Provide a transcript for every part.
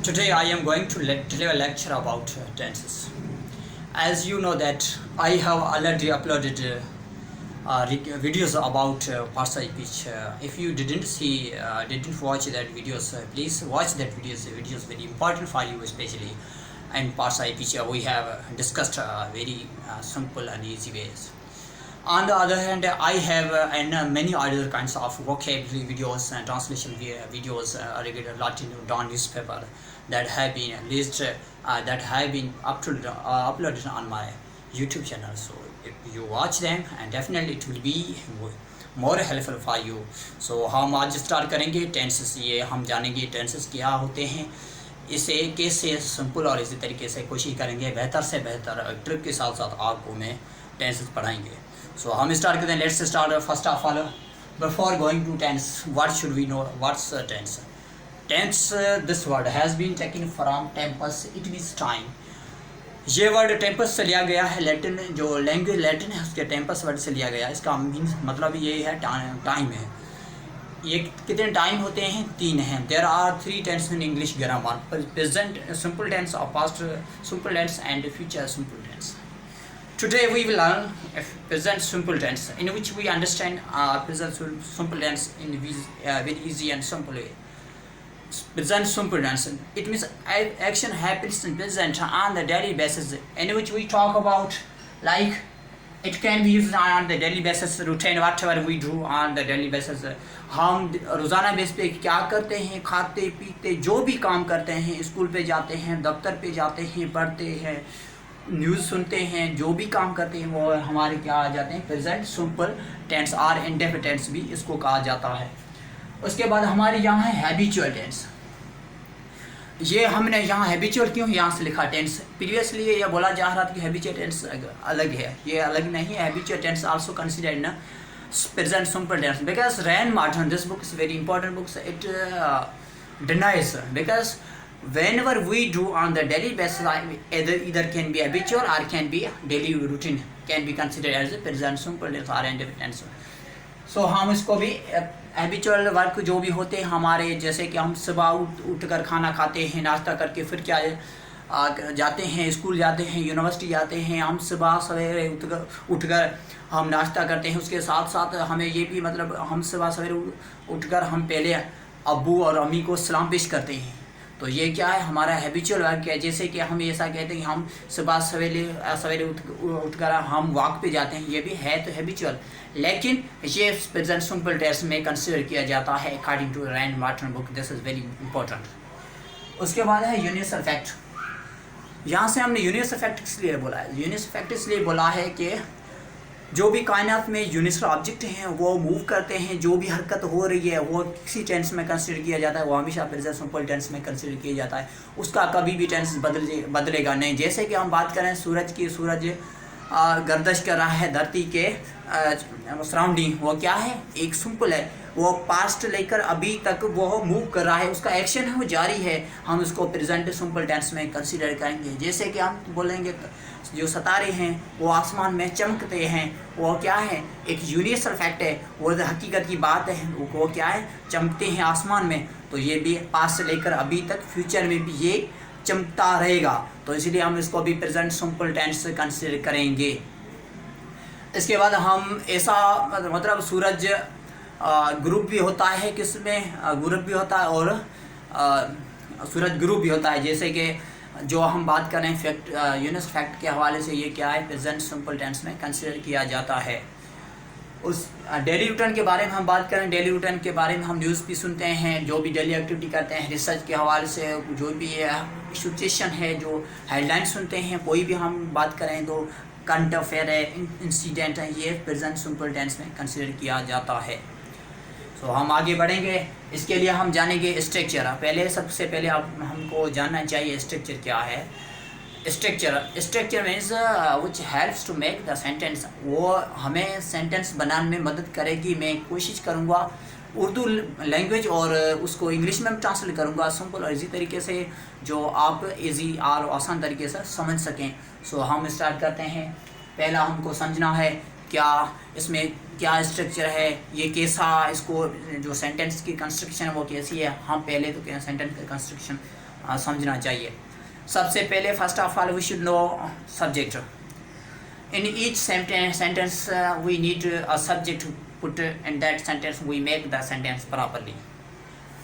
Today I am going to deliver a lecture about tenses. As you know that I have already uploaded videos about past speech. If you didn't watch that videos, please watch that videos. The videos very important for you, especially. And past speech we have discussed very simple and easy ways. On the other hand, I have many other kinds of vocabulary videos and translation videos regarding Latin Dawn newspaper that have been released, that have been uploaded on my YouTube channel. So if you watch them, and definitely it will be more helpful for you. So हम आज start करेंगे tenses. ये हम जानेंगे tenses क्या होते हैं, इसे कैसे सिंपल और इसी तरीके से कोशिश करेंगे बेहतर से बेहतर ट्रिक के साथ साथ आपको मैं टेंसेस पढ़ाएंगे. So हम स्टार्ट करते हैं. Let's start. First of all, before going to tense, what should we know what's tense. Tense, this word has been taken from tempus. It means time. ये वर्ड टेम्पस से लिया गया है. Latin जो language Latin है उसके Tempest word से लिया गया है. इसका मीन्स मतलब ये है टाइम है. ये कितने टाइम होते हैं? 3 हैं. There are 3 tense in English grammar: present simple tense, past simple tense and future simple tense. Today we will learn present simple tense, in which we understand present simple tense in very easy and simple way. Present simple tense, it means action happens in present on the daily basis, in which we talk about, like it can be used on the daily basis, routine, whatever we do on the daily basis. हम रोज़ाना base पे क्या करते हैं? खाते पीते जो भी काम करते हैं, स्कूल पे जाते हैं, दफ्तर पे जाते हैं, पढ़ते हैं, न्यूज़ सुनते हैं, जो भी काम करते हैं वो हमारे क्या आ जाते हैं? प्रेजेंट सिंपल टेंस और इंडेफिनिट टेंस भी इसको कहा जाता है. उसके बाद हमारे यहाँ है हैबिचुअल टेंस. ये हमने यहाँ हैबिचुअल क्यों यहाँ से लिखा टेंस? प्रीवियसली ये बोला जा रहा था कि हैबिचुअल टेंस अलग है. ये अलग नहीं है. हैबिचुअल टेंस आल्सो कंसिडर्ड ना present simple tense, because Rand Martin, this book is very important book. It denies, because whenever we do on the daily basis, either can be habitual or can be daily routine, can be considered as a present simple tense or indefinite tense. So हम इसको भी habitual work जो भी होते हैं हमारे, जैसे कि हम सुबह उठकर खाना खाते हैं, नाश्ता करके फिर क्या जाते हैं, स्कूल जाते हैं, यूनिवर्सिटी जाते हैं. हम सुबह सवेरे उठकर हम नाश्ता करते हैं. उसके साथ साथ हमें ये भी मतलब हम सुबह सवेरे उठकर हम पहले अब्बू और अम्मी को सलाम पेश करते हैं. तो ये क्या है? हमारा हैबिचुअल वर्क है. जैसे कि हम ऐसा कहते हैं कि हम सुबह सवेरे उठकर हम वॉक पे जाते हैं. ये भी है तो हैबिचुअल, लेकिन ये प्रेजेंट सिंपल टेंस में कंसिडर किया जाता है according to Wren and Martin book. This is very important. उसके बाद है यूनिवर्सल फैक्ट. यहाँ से हमने यूनिवर्सल फैक्ट इसलिए बोला है. यूनिवर्सल फैक्ट इसलिए बोला है कि जो भी कायनात में यूनिवर्सल ऑब्जेक्ट हैं वो मूव करते हैं, जो भी हरकत हो रही है वो किसी टेंस में कंसिडर किया जाता है. वो हमेशा प्रेजेंट सिंपल टेंस में कंसिडर किया जाता है. उसका कभी भी टेंस बदलेगा नहीं. जैसे कि हम बात करें सूरज की, सूरज गर्दश कर रहा है धरती के सराउंडिंग. वो क्या है? एक सिंपल है. वो पास्ट लेकर अभी तक वो मूव कर रहा है, उसका एक्शन है वो जारी है. हम उसको प्रेजेंट सिंपल टेंस में कंसीडर करेंगे. जैसे कि हम बोलेंगे जो सितारे हैं वो आसमान में चमकते हैं, वो क्या है? एक यूनिवर्सल फैक्ट है. वो हकीकत की बात है. वो क्या है? चमकते हैं आसमान में. तो ये भी पास्ट से लेकर अभी तक फ्यूचर में भी ये चमकता रहेगा. तो इसलिए हम इसको भी प्रेजेंट सिंपल टेंस कंसीडर करेंगे. इसके बाद हम ऐसा मतलब सूरज ग्रुप भी होता है, किसमें ग्रुप भी होता है और सूरज ग्रुप भी होता है. जैसे कि जो हम बात करें फैक्ट यूनिवर्सल फैक्ट के हवाले से, ये क्या है? प्रेजेंट सिंपल टेंस में कंसीडर किया जाता है. उस डेली रूटीन के बारे में हम बात करें. डेली रूटीन के बारे में हम न्यूज़ भी सुनते हैं, जो भी डेली एक्टिविटी करते हैं, रिसर्च के हवाले से जो भी सिचुएशन है, जो हेडलाइन सुनते हैं, कोई भी हम बात करें तो करंट अफेयर है, इंसिडेंट है, ये प्रेजेंट सिंपल टेंस में कंसीडर किया जाता है. तो हम आगे बढ़ेंगे. इसके लिए हम जानेंगे स्ट्रक्चर. सबसे पहले हमको जानना चाहिए स्ट्रक्चर क्या है. Structure means which helps to make the sentence. वो हमें सेंटेंस बनाने में मदद करेगी. मैं कोशिश करूँगा उर्दू लैंग्वेज और उसको इंग्लिश में ट्रांसलेट करूँगा सिंपल और इजी तरीके से, जो आप इजी और आसान तरीके से समझ सकें. सो हम स्टार्ट करते हैं. पहला हमको समझना है क्या इसमें क्या स्ट्रक्चर है, ये कैसा, इसको जो सेंटेंस की कंस्ट्रक्शन है वो कैसी है. हम पहले तो क्या सेंटेंस का कंस्ट्रक्शन समझना चाहिए। सबसे पहले first of all we should know subject. In each sentence we need a subject put in that sentence we make the sentence properly.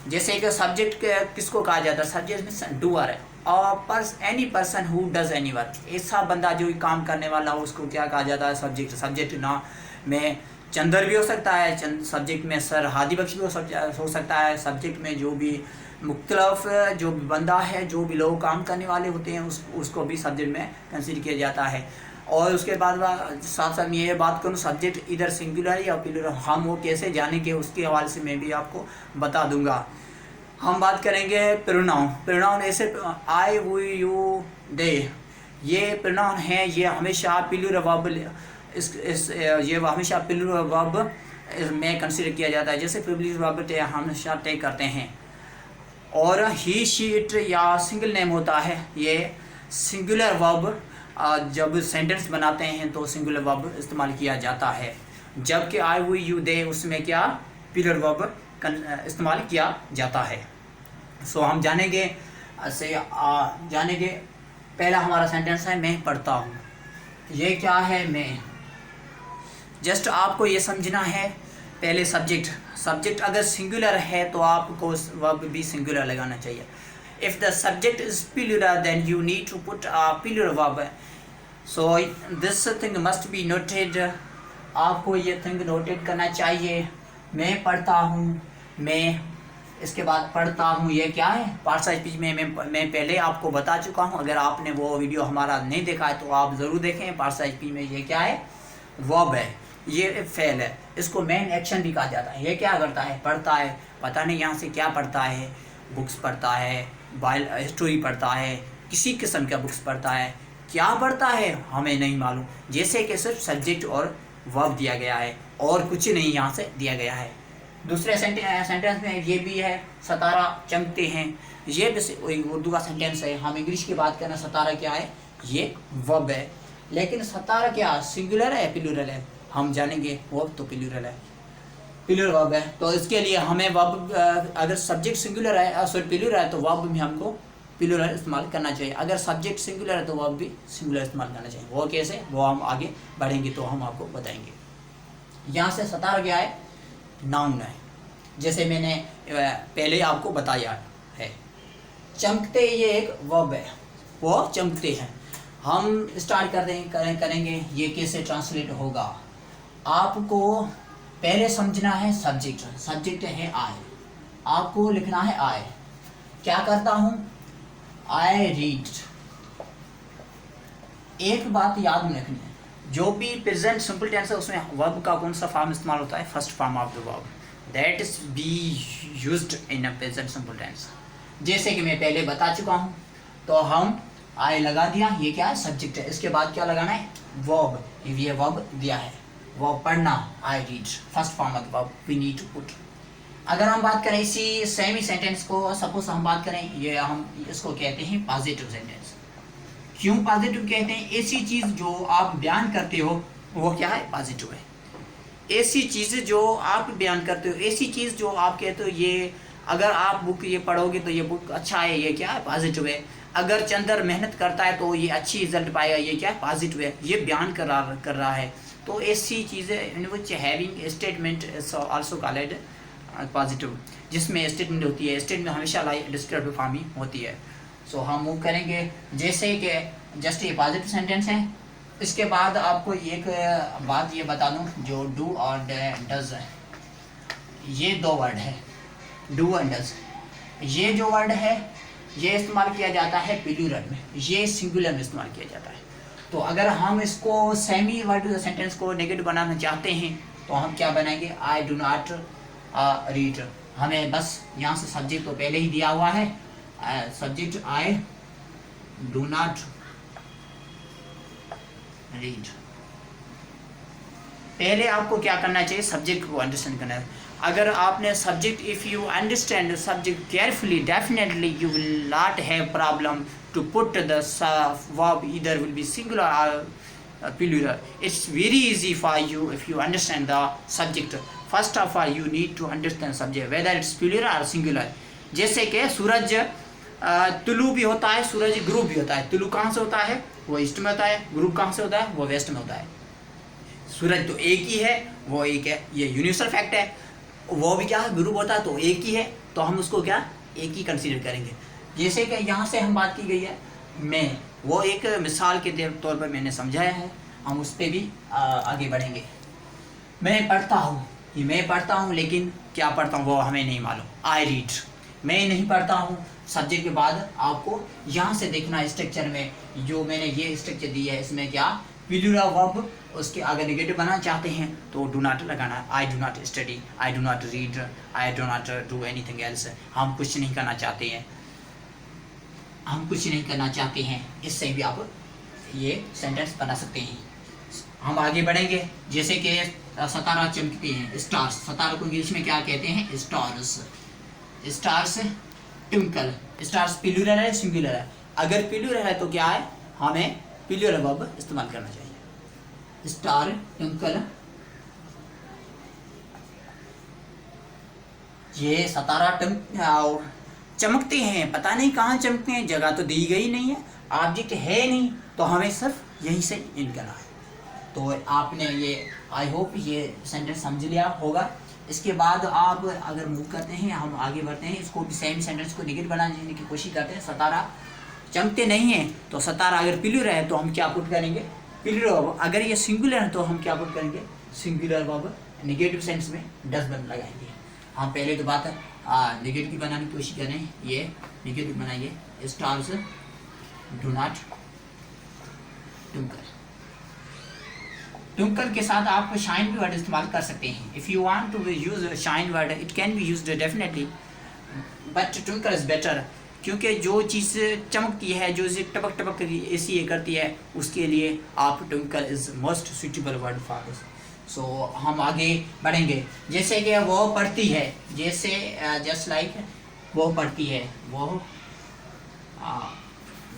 जैसे कि सब्जेक्ट किसको कहा जाता है? सब्जेक्ट मीन्स डूअर है, और any person who does any work, ऐसा बंदा जो काम करने वाला हो उसको क्या कहा जाता है? सब्जेक्ट। सब्जेक्ट ना में चंदर भी हो सकता है, सब्जेक्ट में सर हादी बख्श भी हो सकता है, सब्जेक्ट में जो भी मुख्तलफ जो भी बंदा है, जो भी लोग काम करने वाले होते हैं उसको भी सब्जेक्ट में कंसिडर किया जाता है। और उसके बाद साथ साथ मैं ये बात करूँ सब्जेक्ट इधर सिंगुलर या प्लूरल, हम वो कैसे जानेंगे उसके हवाले से मैं भी आपको बता दूंगा। हम बात करेंगे प्रोनाउन। प्रोनाउन ऐसे आई वी यू दे, ये प्रोनाउन है, ये हमेशा प्लूरल वर्ब ये हमेशा प्लूरल वर्ब में कंसिडर किया जाता है। जैसे प्लूरल वर्ब हमेशा टेक करते हैं। और ही शी इट या सिंगल नेम होता है, ये सिंगुलर वर्ब जब सेंटेंस बनाते हैं तो सिंगुलर वर्ब इस्तेमाल किया जाता है। जबकि आई वी यू दे उसमें क्या प्लूरल वर्ब इस्तेमाल किया जाता है। सो हम जानेंगे पहला हमारा सेंटेंस है मैं पढ़ता हूँ। ये क्या है? मैं। जस्ट आपको ये समझना है पहले सब्जेक्ट अगर सिंगुलर है तो आपको वर्ब भी सिंगुलर लगाना चाहिए। If the subject is plural then you need to put a plural verb. So this thing must be noted. आपको ये थिंग नोटेड करना चाहिए। मैं पढ़ता हूँ, मैं, इसके बाद पढ़ता हूँ, ये क्या है? पार्ट्स ऑफ स्पीच में मैं पहले आपको बता चुका हूँ। अगर आपने वो वीडियो हमारा नहीं देखा है तो आप ज़रूर देखें। पार्ट्स ऑफ स्पीच में ये क्या है? वर्ब है, ये फेल है। इसको मेन एक्शन भी कहा जाता है। ये क्या करता है? पढ़ता है। पता नहीं यहाँ से क्या पढ़ता है, बुक्स पढ़ता है, हिस्ट्री पढ़ता है, किसी किस्म का बुक्स पढ़ता है, क्या पढ़ता है हमें नहीं मालूम। जैसे कि सिर्फ सब्जेक्ट और वर्ब दिया गया है और कुछ नहीं यहाँ से दिया गया है। दूसरे सेंटेंस में ये भी है सतारा चमकते हैं, ये भी उर्दू का सेंटेंस है। हम इंग्लिश की बात करें सतारा क्या है? ये वर्ब है। लेकिन सतारा क्या सिंगुलर है या प्लूरल है? हम जानेंगे। वर्ब तो प्लूरल है, प्लूरल वर्ब है। तो इसके लिए हमें वर्ब अगर सब्जेक्ट सिंगुलर है प्लूरल है तो वर्ब में हमको प्लूरल इस्तेमाल करना चाहिए। अगर सब्जेक्ट सिंगुलर है तो वर्ब भी सिंगुलर इस्तेमाल करना चाहिए। वो कैसे? वो हम आगे बढ़ेंगे तो हम आपको बताएंगे। यहाँ से सतारा क्या है? नाउन है, जैसे मैंने पहले आपको बताया है। चमकते ये एक वर्ब है, वो चमकते हैं। हम स्टार्ट करेंगे ये कैसे ट्रांसलेट होगा। आपको पहले समझना है सब्जेक्ट है आई, आपको लिखना है आई। क्या करता हूँ? I read. एक बात याद में रखनी है, जो भी प्रेजेंट सिंपल टेंस है उसमें वर्ब का कौन सा फॉर्म इस्तेमाल होता है? First form of the verb that is be used in a present simple tense. जैसे कि मैं पहले बता चुका हूँ। तो हम आई लगा दिया, ये क्या है? सब्जेक्ट है। इसके बाद क्या लगाना है? वर्ब। ये वर्ब दिया है, वर्ब पढ़ना, I read, first form of the verb we need to put. अगर हम बात करें इसी सेमी सेंटेंस को, सपोज हम बात करें, ये हम इसको कहते हैं पॉजिटिव सेंटेंस। क्यों पॉजिटिव कहते हैं? ऐसी चीज़ जो आप बयान करते हो वो क्या है? पॉजिटिव है। ऐसी चीज़ें जो आप बयान करते हो, ऐसी चीज़ जो आप कहते हो, ये अगर आप बुक ये पढ़ोगे तो ये बुक अच्छा है, ये क्या है? पॉजिटिव है। अगर चंदर मेहनत करता है तो ये अच्छी रिजल्ट पाएगा, ये क्या है? पॉजिटिव है। ये बयान कर रहा है। तो ऐसी चीज़ें in which having statement also called positive, जिसमें स्टेटमेंट होती है। स्टेटमेंट हमेशा डिस्क्रिप्टिव फॉर्म ही होती है। सो हम मूव करेंगे। जैसे कि जस्ट ये पॉजिटिव सेंटेंस है। इसके बाद आपको एक बात ये बता दूं, जो डू और डज है, ये दो वर्ड है, डू एंड डज। ये जो वर्ड है ये इस्तेमाल किया जाता है प्लूरल में, ये सिंगुलर में इस्तेमाल किया जाता है। तो अगर हम इसको सेमी वर्ड सेंटेंस को नेगेटिव बनाना चाहते हैं तो हम क्या बनाएंगे? I do not read. हमें बस यहाँ से सब्जेक्ट तो पहले ही दिया हुआ है, subject I do not read. पहले आपको क्या करना चाहिए? सब्जेक्ट को अंडरस्टैंड करना है। अगर आपने subject, if you understand subject carefully, definitely you will not have problem to put the verb either will be singular और plural. It's very easy for you if you understand the subject. First of all you need to understand subject whether it's plural or singular. जैसे कि सूरज तुलु भी होता है, सूरज group भी होता है। तुलु कहाँ से होता है? वो ईस्ट में होता है। ग्रुप कहाँ से होता है? वो वेस्ट में होता है। सूरज तो एक ही है, वो एक है, ये यूनिवर्सल फैक्ट है। वो भी क्या है? ग्रुप होता है तो एक ही है, तो हम उसको क्या एक ही कंसीडर करेंगे। जैसे कि यहाँ से हम बात की गई है मैं, वो एक मिसाल के तौर पर मैंने समझाया है, हम उस पर भी आगे बढ़ेंगे। मैं पढ़ता हूँ, ये मैं पढ़ता हूँ, लेकिन क्या पढ़ता हूँ वो हमें नहीं मालूम। आई रीड, मैं नहीं पढ़ता हूँ। सब्जेक्ट के बाद आपको यहाँ से देखना स्ट्रक्चर में, जो मैंने ये स्ट्रक्चर दिया है इसमें क्या प्लूरल वर्ब, उसके अगर नेगेटिव बनाना चाहते हैं तो डू नॉट लगाना। I do not study, I do not read, I do not do anything else. हम कुछ नहीं करना चाहते हैं, हम कुछ नहीं करना चाहते हैं, इससे भी आप ये सेंटेंस बना सकते हैं। हम आगे बढ़ेंगे। जैसे कि सितारा चमकते हैं, स्टार्स, सितारों को इंग्लिश में क्या कहते हैं? Stars. Stars twinkle. Stars plural है सिंगुलर है? अगर प्लूरल है तो क्या है, हमें प्लूरल वर्ब इस्तेमाल करना चाहिए। स्टार ट्विंकल, ये सितारा चमकते हैं, पता नहीं कहाँ चमकते हैं, जगह तो दी गई नहीं है, ऑब्जेक्ट है नहीं, तो हमें सिर्फ यहीं से इन करना है। तो आपने ये, आई होप ये सेंटेंस समझ लिया होगा। इसके बाद आप अगर मूव करते हैं, हम आगे बढ़ते हैं, इसको भी सेम सेंटेंस को नेगेटिव बनाने की कोशिश करते हैं। सितारा चमकते नहीं है, तो सितारा अगर प्लूरल है तो हम क्या पुट करेंगे? Plural verb. अगर ये सिंगुलर है तो हम क्या पुट करेंगे? Singular verb. नेगेटिव सेंस में डजबन लगाएंगे। हम पहले तो बात नेगेटिव की बनाने की कोशिश करें, ये नेगेटिव बनाइए। Stars do not twinkle. Twinkle के साथ आप शाइन वर्ड इस्तेमाल कर सकते हैं। If you want to use shine word it can be used definitely, but twinkle is better, क्योंकि जो चीज़ चमकती है, जो चीज़ टपक टपक ऐसी ये करती है, उसके लिए आप twinkle is most suitable word for this. So हम आगे बढ़ेंगे। जैसे कि वो पढ़ती है, जैसे जस्ट लाइक वो पढ़ती है, वो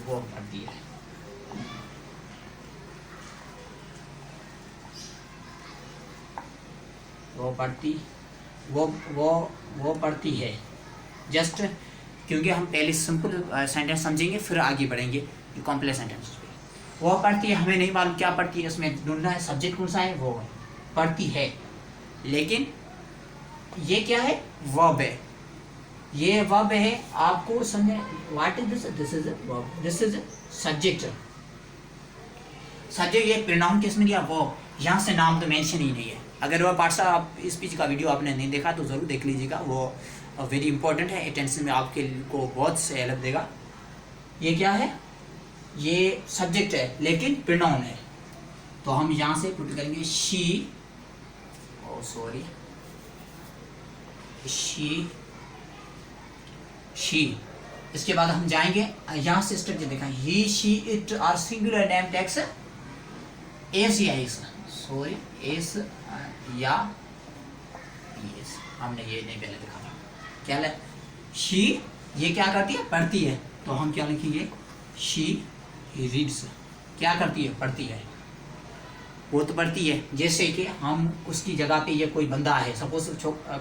पढ़ती है। वो पढ़ती है। जस्ट क्योंकि हम पहले सिंपल सेंटेंस समझेंगे, फिर आगे बढ़ेंगे कॉम्प्लेक्स सेंटेंस पे। वो पढ़ती है, हमें नहीं मालूम क्या पढ़ती है, उसमें ढूंढना है सब्जेक्ट कौन सा है, वो पढ़ती है। लेकिन ये क्या है? वर्ब है। ये वर्ब है, आपको समझे what is this? This is verb, this is subject. Subject ये प्रोनाउन किसमें दिया? वर्ब। यहाँ से नाम तो मेंशन ही नहीं है। अगर वह पार्ट आप स्पीच का वीडियो आपने नहीं देखा तो ज़रूर देख लीजिएगा, वो वेरी इंपॉर्टेंट है, अटेंशन में आपके को बहुत से हेल्प देगा। ये क्या है? ये सब्जेक्ट है लेकिन प्रोनाउन है, तो हम यहाँ से पुट करेंगे शी, सॉरी शी। इसके बाद हम जाएंगे, यहाँ से स्ट्रक्चर देखा, he she it are singular name takes s या एस, सॉरी एस या एस, हमने ये नहीं पहले देखा था। क्या है शी? ये क्या करती है? पढ़ती है, तो हम क्या लिखेंगे? She reads. क्या करती है? पढ़ती है। वो तो पढ़ती है। जैसे कि हम उसकी जगह पे ये कोई बंदा है, सपोज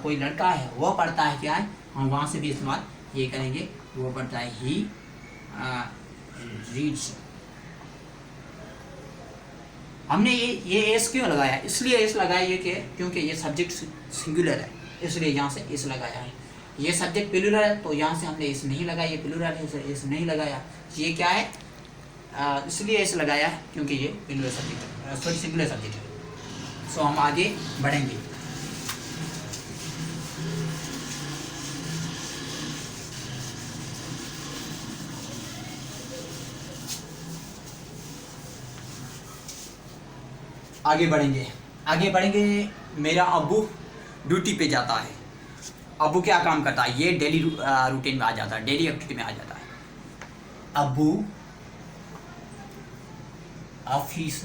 कोई लड़का है, वो पढ़ता है, क्या है, हम वहाँ से भी इस्तेमाल ये करेंगे, वो पढ़ता है, ही रीड्स। हमने ये एस क्यों लगाया? इसलिए एस लगाया ये कि क्योंकि ये सब्जेक्ट सिंगुलर है, इसलिए यहाँ से एस लगाया है। ये सब्जेक्ट प्लूरल है तो यहाँ से हमने एस नहीं लगाया, ये प्लूरल है इसलिए एस नहीं लगाया। ये क्या है? इसलिए एस लगाया है क्योंकि ये प्लूरल सब्जेक्ट है, सॉरी सिंगुलर सब्जेक्ट है। सो हम आगे बढ़ेंगे। आगे बढ़ेंगे। मेरा अब्बू ड्यूटी पे जाता है। अब्बू क्या काम करता है? ये डेली रूटीन में आ जाता है, डेली एक्टिविटी में आ जाता है। अब्बू ऑफिस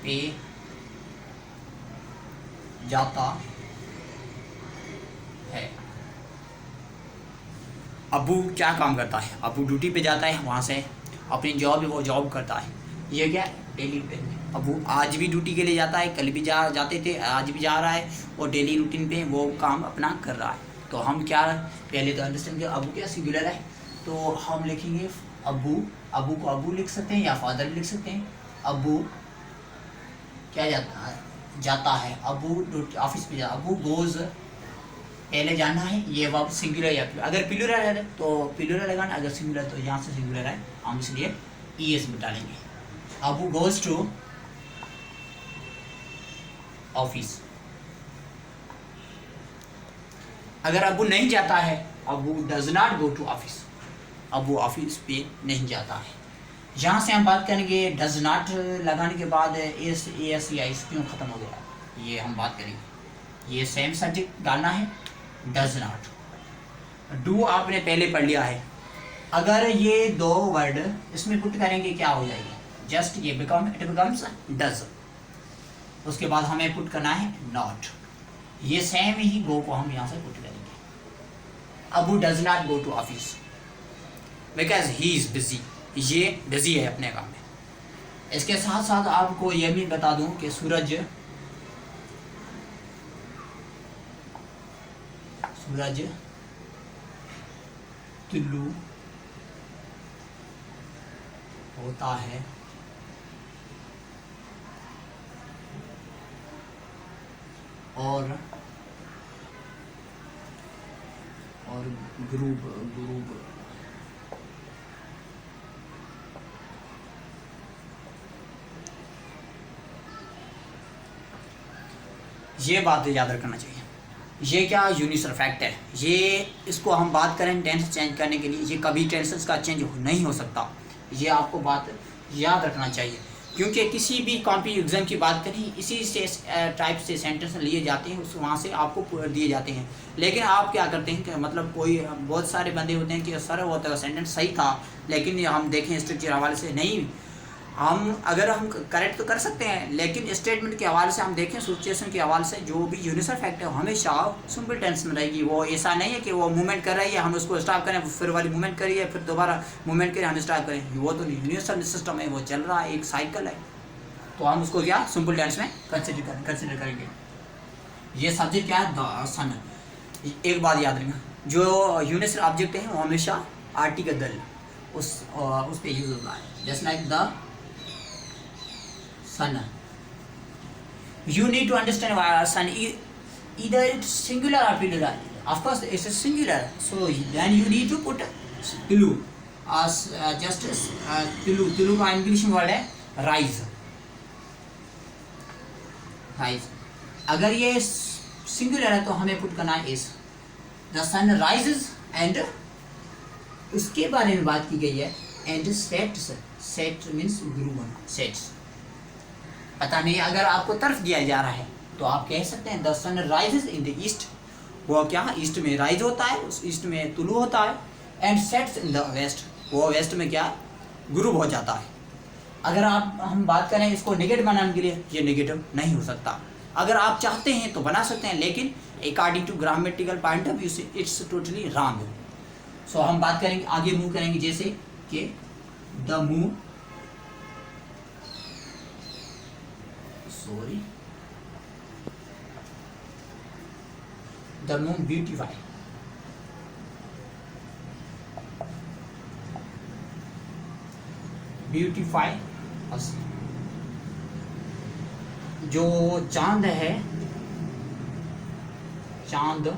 पे जाता है। अब्बू क्या काम करता है? अब्बू ड्यूटी पे जाता है, वहाँ से अपनी जॉब है वो जॉब करता है। ये क्या डेली रूटीन में। अब वो आज भी ड्यूटी के लिए जाता है, कल भी जाते थे, आज भी जा रहा है और डेली रूटीन पे वो काम अपना कर रहा है। तो हम क्या पहले तो अंडरस्टैंड किया अबू क्या सिंगुलर है, तो हम लिखेंगे अबू, अबू को अबू लिख सकते हैं या फादर लिख सकते हैं। अबू क्या जाता है, अबू ऑफिस पे अबू गोज, पहले जानना है ये वर्ब सिंगुलर या अगर प्लूरल है तो प्लूरल लगाना, अगर सिंगुलर तो यहाँ से सिंगुलर है, हम इसलिए ईएस में डालेंगे। Abu goes to office. अगर अबू नहीं जाता है, Abu does not go to office, Abu office पे नहीं जाता है। यहाँ से हम बात करेंगे डज नॉट लगाने के बाद एस या एस क्यों ख़त्म हो गया, ये हम बात करेंगे। ये सेम सब्जेक्ट डालना है, डज नॉट। डू आपने पहले पढ़ लिया है, अगर ये दो वर्ड इसमें पुट करेंगे क्या हो जाएगा, जस्ट ये इट बिकम्स डज। उसके बाद हमें पुट करना है नॉट, ये सेम ही गो को हम यहाँ से पुट करेंगे। Abu does not go to office because he is busy, ये बिजी है अपने काम में। इसके साथ साथ आपको ये भी बता दूं कि सूरज तुल्लू होता है और ग्रुप ये बात याद रखना चाहिए। ये क्या यूनिवर्सल फैक्ट है, ये इसको हम बात करें टेंस चेंज करने के लिए, ये कभी टेंसेस का चेंज नहीं हो सकता, ये आपको बात याद रखना चाहिए। क्योंकि किसी भी कॉम्पिटिटिव एग्जाम की बात करें इसी से टाइप से सेंटेंस लिए जाते हैं, उस वहाँ से आपको दिए जाते हैं। लेकिन आप क्या करते हैं कि मतलब कोई बहुत सारे बंदे होते हैं कि सर वो तो सेंटेंस सही था, लेकिन हम देखें स्ट्रक्चर हवाले से नहीं, हम अगर हम करेक्ट तो कर सकते हैं, लेकिन स्टेटमेंट के हवाले से हम देखें, सिचुएशन के हवाले से जो भी यूनिवर्सल फैक्ट है हमेशा सिंपल टेंस में रहेगी। वो ऐसा नहीं है कि वो मूवमेंट कर रही है हम उसको स्टॉप करें, फिर वाली मूवमेंट करिए फिर दोबारा मूवमेंट करें हम स्टॉप करें, वो तो यूनिवर्सल सिस्टम है, वो चल रहा है, एक साइकिल है। तो हम उसको क्या सिंपल टेंस में कंसिडर करेंगे। ये सब्जेक्ट क्या है, द सन। एक बात याद रखना, जो यूनिवर्सल ऑब्जेक्ट है वो हमेशा आर्टिकल दल उस पर यूज होता है, just like the sun. You need to understand why sun either it's singular or plural. Of course it's a singular, so then you need to put tulu as just tulu का English में word है rise. अगर ये singular है तो हमें put करना है is. The sun rises and उसके बारे में बात की गई है and sets means Guru sets। पता नहीं अगर आपको तरफ दिया जा रहा है तो आप कह सकते हैं the sun rises in the east, वो क्या ईस्ट में राइज होता है, उस ईस्ट में तुलू होता है, and sets in the west, वो वेस्ट में क्या गुरूब हो जाता है। अगर हम बात करें इसको नेगेटिव बनाने के लिए, ये नेगेटिव नहीं हो सकता। अगर आप चाहते हैं तो बना सकते हैं, लेकिन according to grammatical point of view से इट्स टोटली रॉन्ग। सो हम बात करेंगे आगे मूव करेंगे, जैसे कि the move the moon beautify us। जो चांद है, चांद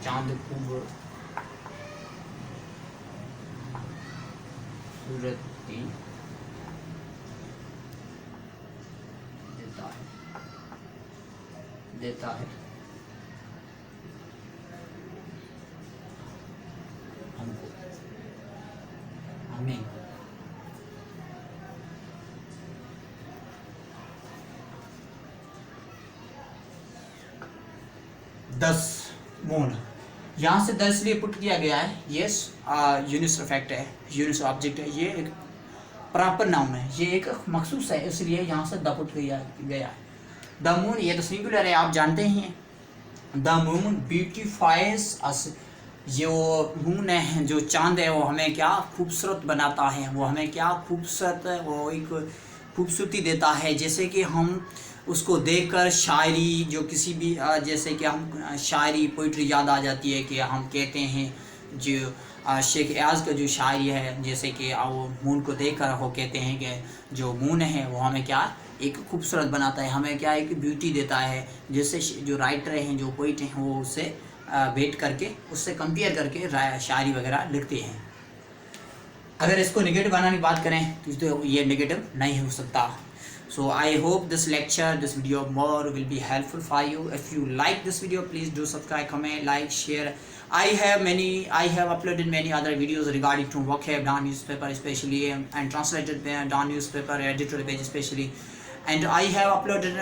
चांद खूब सूरती देता है हमको, हमें। दस मून, यहाँ से 10 लिए पुट किया गया है, यस यूनिवर्सल फैक्ट है, यूनिवर्सल ऑब्जेक्ट है, ये एक प्रॉपर नाउन है, ये एक मखसूस है, इसलिए यहाँ से द पुट किया गया है। द मून ये तो सिंगुलर है, आप जानते ही हैं, द मून ब्यूटिफाइज अस। जो मून है, जो चांद है, वो हमें क्या खूबसूरत बनाता है, वो हमें क्या खूबसूरत, वो एक खूबसूरती देता है। जैसे कि हम उसको देखकर शायरी, जो किसी भी जैसे कि हम शायरी पोइट्री याद आ जाती है कि हम कहते हैं जो शेख एयाज का जो शायरी है, जैसे कि वो मून को देखकर वो कहते हैं कि जो मून है वो हमें क्या एक खूबसूरत बनाता है, हमें क्या एक ब्यूटी देता है। जैसे जो राइटर हैं, जो पोइट हैं, वो उससे वेट करके, उससे कंपेयर करके शायरी वगैरह लिखते हैं। अगर इसको नेगेटिव बनाने की बात करें तो ये नेगेटिव नहीं हो सकता। So I hope this lecture, this video more will be helpful for you. If you like this video, please do subscribe, comment, like, share. I have uploaded many other videos regarding to vocab, Dawn newspaper especially, and translated Dawn newspaper editorial page especially. And I have uploaded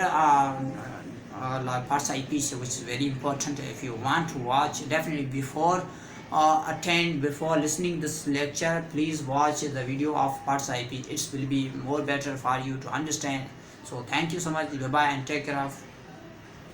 like Parsa IPs, which is very important. If you want to watch, definitely before listening this lecture, please watch the video of parts IP. It will be more better for you to understand. So thank you so much. Bye bye and take care of